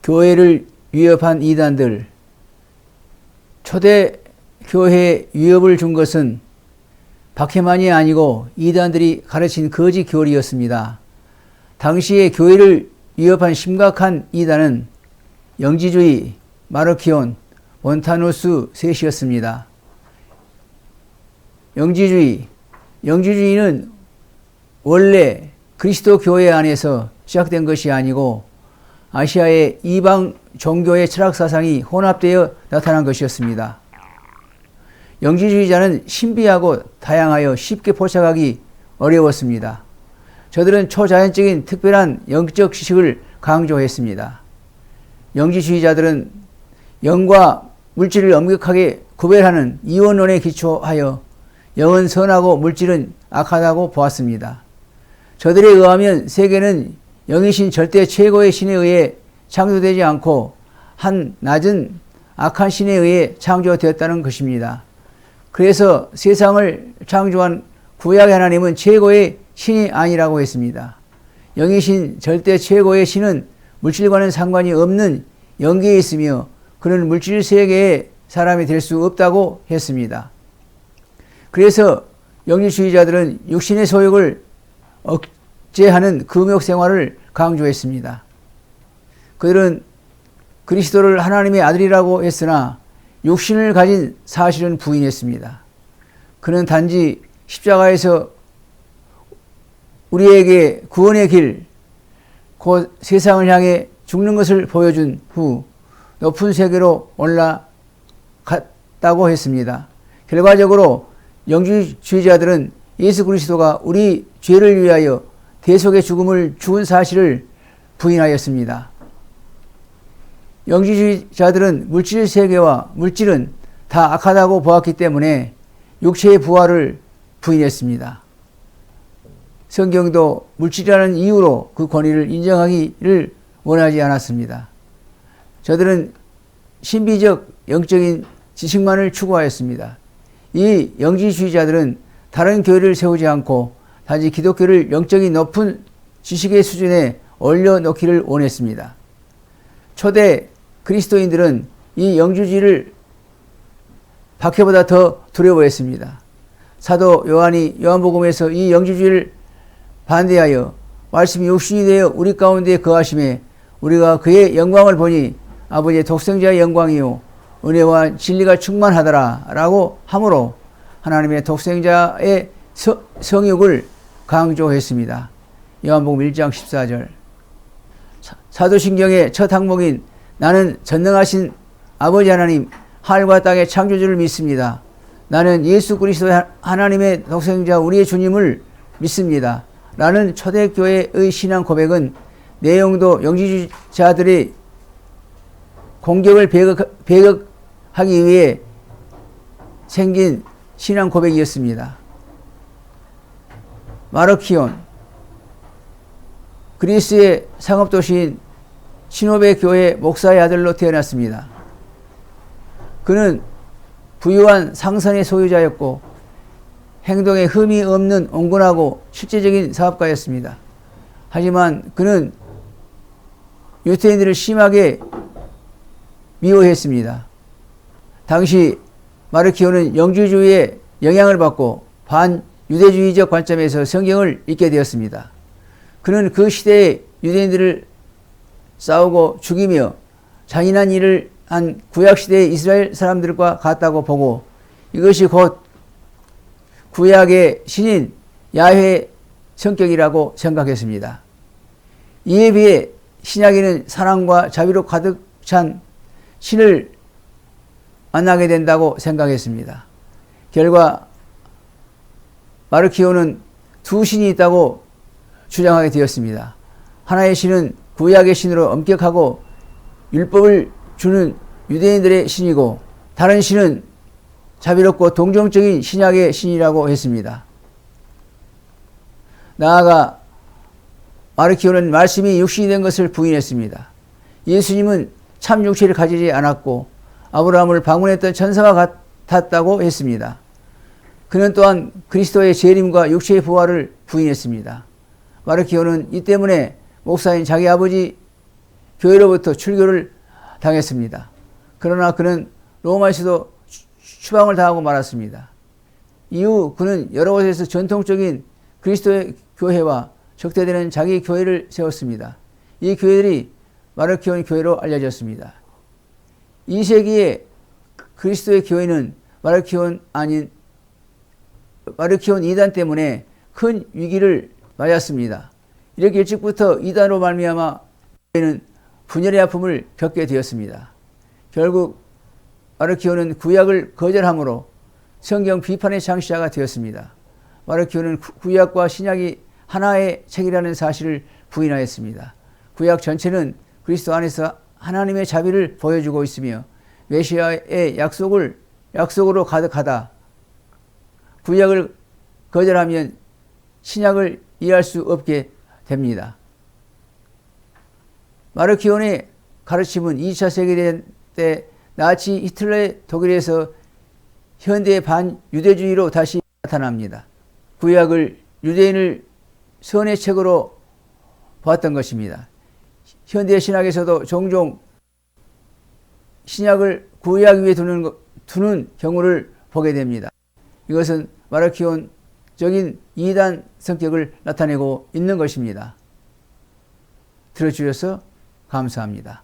교회를 위협한 이단들, 초대 교회에 위협을 준 것은 박해만이 아니고 이단들이 가르친 거짓 교리였습니다. 당시에 교회를 위협한 심각한 이단은 영지주의, 마르키온, 몬타누스 셋이었습니다. 영지주의는 원래 그리스도 교회 안에서 시작된 것이 아니고 아시아의 이방 종교의 철학 사상이 혼합되어 나타난 것이었습니다. 영지주의자는 신비하고 다양하여 쉽게 포착하기 어려웠습니다. 저들은 초자연적인 특별한 영적 지식을 강조했습니다. 영지주의자들은 영과 물질을 엄격하게 구별하는 이원론에 기초하여 영은 선하고 물질은 악하다고 보았습니다. 저들에 의하면 세계는 영이신 절대 최고의 신에 의해 창조되지 않고 한 낮은 악한 신에 의해 창조되었다는 것입니다. 그래서 세상을 창조한 구약의 하나님은 최고의 신이 아니라고 했습니다. 영이신 절대 최고의 신은 물질과는 상관이 없는 영계에 있으며 그는 물질 세계의 사람이 될 수 없다고 했습니다. 그래서 영지주의자들은 육신의 소욕을 억제하는 금욕 생활을 강조했습니다. 그들은 그리스도를 하나님의 아들이라고 했으나 육신을 가진 사실은 부인했습니다. 그는 단지 십자가에서 우리에게 구원의 길, 곧 세상을 향해 죽는 것을 보여준 후 높은 세계로 올라갔다고 했습니다. 결과적으로 영지주의자들은 예수 그리스도가 우리 죄를 위하여 대속의 죽음을 죽은 사실을 부인하였습니다. 영지주의자들은 물질 세계와 물질은 다 악하다고 보았기 때문에 육체의 부활을 부인했습니다. 성경도 물질이라는 이유로 그 권위를 인정하기를 원하지 않았습니다. 저들은 신비적 영적인 지식만을 추구하였습니다. 이 영지주의자들은 다른 교회를 세우지 않고 단지 기독교를 영적인 높은 지식의 수준에 올려놓기를 원했습니다. 초대 그리스도인들은 이 영지주의를 박해보다 더 두려워했습니다. 사도 요한이 요한복음에서 이 영지주의를 반대하여 말씀이 육신이 되어 우리 가운데 거하심에 우리가 그의 영광을 보니 아버지의 독생자의 영광이요 은혜와 진리가 충만하더라 라고 함으로 하나님의 독생자의 성육을 강조했습니다. 요한복음 1장 14절. 사도신경의 첫 항목인 나는 전능하신 아버지 하나님 하늘과 땅의 창조주를 믿습니다. 나는 예수 그리스도 하나님의 독생자 우리의 주님을 믿습니다. 라는 초대교회의 신앙 고백은 내용도 영지주의자들의 공격을 배격하기 위해 생긴 신앙 고백이었습니다. 마르키온, 그리스의 상업도시인 시노베 교회 목사의 아들로 태어났습니다. 그는 부유한 상선의 소유자였고 행동에 흠이 없는 온건하고 실제적인 사업가였습니다. 하지만 그는 유태인들을 심하게 미워했습니다. 당시 마르키오는 영지주의의 영향을 받고 반유대주의적 관점에서 성경을 읽게 되었습니다. 그는 그 시대의 유대인들을 싸우고 죽이며 잔인한 일을 한 구약시대의 이스라엘 사람들과 같다고 보고 이것이 곧 구약의 신인 야훼의 성격이라고 생각했습니다. 이에 비해 신약에는 사랑과 자비로 가득 찬 신을 만나게 된다고 생각했습니다. 결과 마르키오는 두 신이 있다고 주장하게 되었습니다. 하나의 신은 구약의 신으로 엄격하고 율법을 주는 유대인들의 신이고 다른 신은 자비롭고 동정적인 신약의 신이라고 했습니다. 나아가 마르키오는 말씀이 육신이 된 것을 부인했습니다. 예수님은 참 육체를 가지지 않았고 아브라함을 방문했던 천사와 같았다고 했습니다. 그는 또한 그리스도의 재림과 육체의 부활을 부인했습니다. 마르키오는 이 때문에 목사인 자기 아버지의 교회로부터 출교를 당했습니다. 그러나 그는 로마에서도 추방을 당하고 말았습니다. 이후 그는 여러 곳에서 전통적인 그리스도의 교회와 적대되는 자기 교회를 세웠습니다. 이 교회들이 마르키온 교회로 알려졌습니다. 2세기에 그리스도의 교회는 마르키온 2단 때문에 큰 위기를 맞았습니다. 이렇게 일찍부터 이단으로 말미암아 교회는 분열의 아픔을 겪게 되었습니다. 결국 마르키온은 구약을 거절함으로 성경 비판의 창시자가 되었습니다. 마르키온은 구약과 신약이 하나의 책이라는 사실을 부인하였습니다. 구약 전체는 그리스도 안에서 하나님의 자비를 보여주고 있으며 메시아의 약속으로 가득하다. 구약을 거절하면 신약을 이해할 수 없게 됩니다. 마르키온의 가르침은 2차 세계대전 때 나치 히틀러의 독일에서 현대 반유대주의로 다시 나타납니다. 구약을 유대인을 선의 책으로 보았던 것입니다. 현대 신학에서도 종종 신약을 구약 위에 두는 경우를 보게 됩니다. 이것은 마르키온적인 이단 성격을 나타내고 있는 것입니다. 들어주셔서 감사합니다.